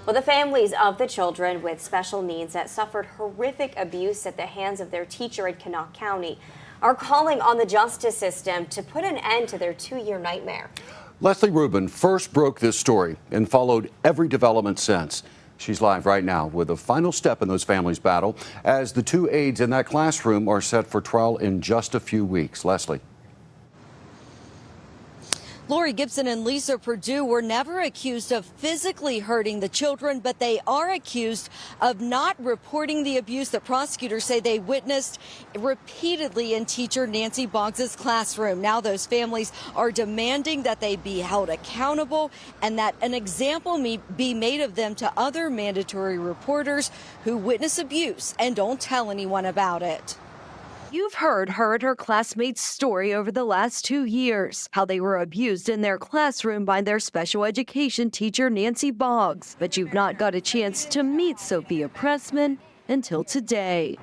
Well, the families of the children with special needs that suffered horrific abuse at the hands of their teacher in Kanawha County are calling on the justice system to put an end to their 2-year nightmare. Leslie Rubin first broke this story and followed every development since. She's live right now with the final step in those families' battle as the 2 aides in that classroom are set for trial in just a few weeks. Leslie. Lori Gibson and Lisa Perdue were never accused of physically hurting the children, but they are accused of not reporting the abuse that prosecutors say they witnessed repeatedly in teacher Nancy Boggs' classroom. Now those families are demanding that they be held accountable and that an example be made of them to other mandatory reporters who witness abuse and don't tell anyone about it. You've heard her and her classmates' story over the last 2 years, how they were abused in their classroom by their special education teacher, Nancy Boggs. But you've not got a chance to meet Sophia Pressman until today.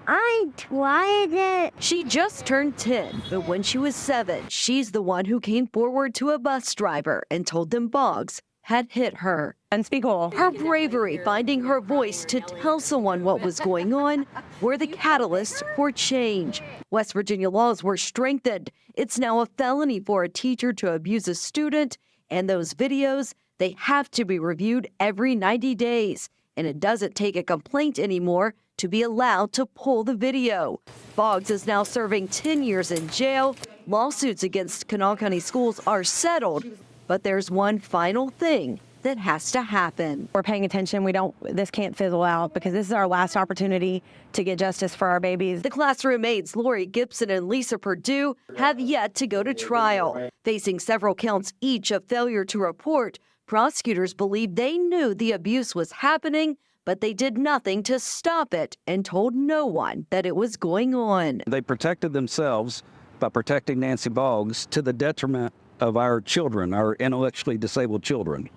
I tried it. She just turned 10, but when she was 7, she's the one who came forward to a bus driver and told them Boggs had hit her. Unspeakable. Her bravery, finding her voice to tell someone what was going on, were the catalyst for change. West Virginia laws were strengthened. It's now a felony for a teacher to abuse a student, and those videos, they have to be reviewed every 90 days. And it doesn't take a complaint anymore to be allowed to pull the video. Boggs is now serving 10 years in jail. Lawsuits against Kanawha County schools are settled, but there's one final thing that has to happen. We're paying attention. This can't fizzle out because this is our last opportunity to get justice for our babies. The classroom aides, Lori Gibson and Lisa Perdue, have yet to go to trial. Facing several counts each of failure to report, prosecutors believe they knew the abuse was happening, but they did nothing to stop it and told no one that it was going on. They protected themselves by protecting Nancy Boggs to the detriment of our children, our intellectually disabled children.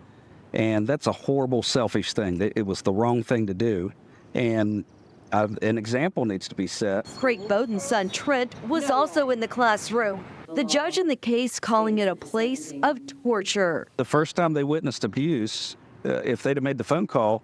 And that's a horrible, selfish thing. It was the wrong thing to do. And an example needs to be set. Craig Bowden's son, Trent, was also in the classroom. The judge in the case calling it a place of torture. The first time they witnessed abuse, if they'd have made the phone call,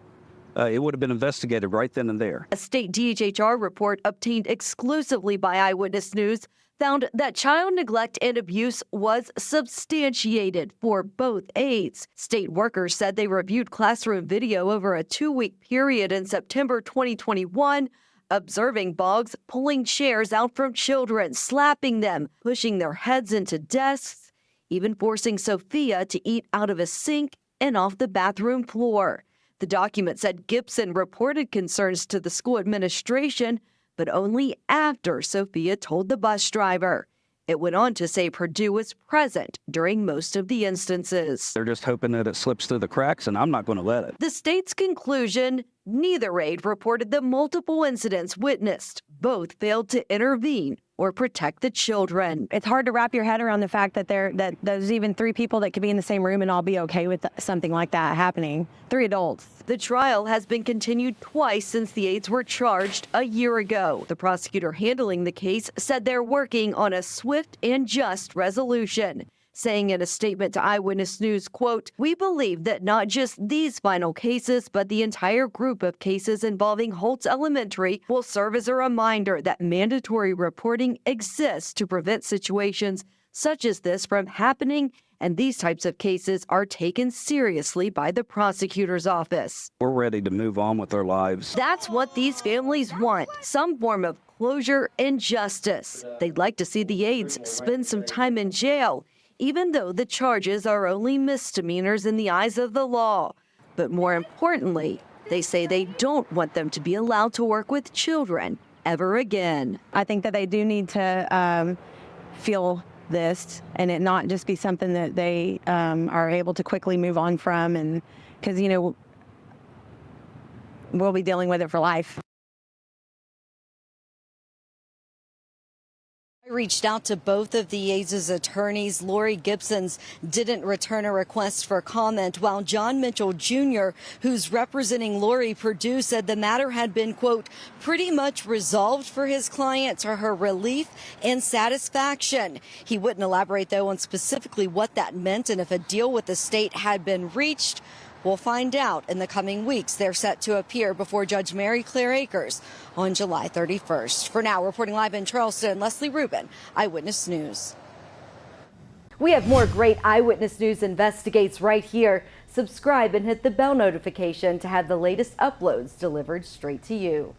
it would have been investigated right then and there. A state DHHR report obtained exclusively by Eyewitness News found that child neglect and abuse was substantiated for both aides. State workers said they reviewed classroom video over a 2-week period in September 2021, observing Boggs pulling chairs out from children, slapping them, pushing their heads into desks, even forcing Sophia to eat out of a sink and off the bathroom floor. The document said Gibson reported concerns to the school administration, but only after Sophia told the bus driver. It went on to say Perdue was present during most of the instances. They're just hoping that it slips through the cracks, and I'm not going to let it. The state's conclusion, neither aide reported the multiple incidents witnessed. Both failed to intervene or protect the children. It's hard to wrap your head around the fact that there's even 3 people that could be in the same room and all be okay with something like that happening. 3 adults. The trial has been continued twice since the aides were charged a year ago. The prosecutor handling the case said they're working on a swift and just resolution, saying in a statement to Eyewitness News, quote, "We believe that not just these final cases, but the entire group of cases involving Holtz Elementary will serve as a reminder that mandatory reporting exists to prevent situations such as this from happening, and these types of cases are taken seriously by the prosecutor's office." We're ready to move on with our lives. That's what these families want, some form of closure and justice. They'd like to see the aides spend some time in jail, even though the charges are only misdemeanors in the eyes of the law. But more importantly, they say they don't want them to be allowed to work with children ever again. I think that they do need to feel this and it not just be something that they are able to quickly move on from, and because, we'll be dealing with it for life. I reached out to both of the aides' attorneys. Lori Gibson's didn't return a request for comment, while John Mitchell Jr., who's representing Lori Perdue, said the matter had been, quote, pretty much resolved for his client to her relief and satisfaction. He wouldn't elaborate, though, on specifically what that meant and if a deal with the state had been reached. We'll find out in the coming weeks. They're set to appear before Judge Mary Claire Akers on July 31st. For now, reporting live in Charleston, Leslie Rubin, Eyewitness News. We have more great Eyewitness News investigates right here. Subscribe and hit the bell notification to have the latest uploads delivered straight to you.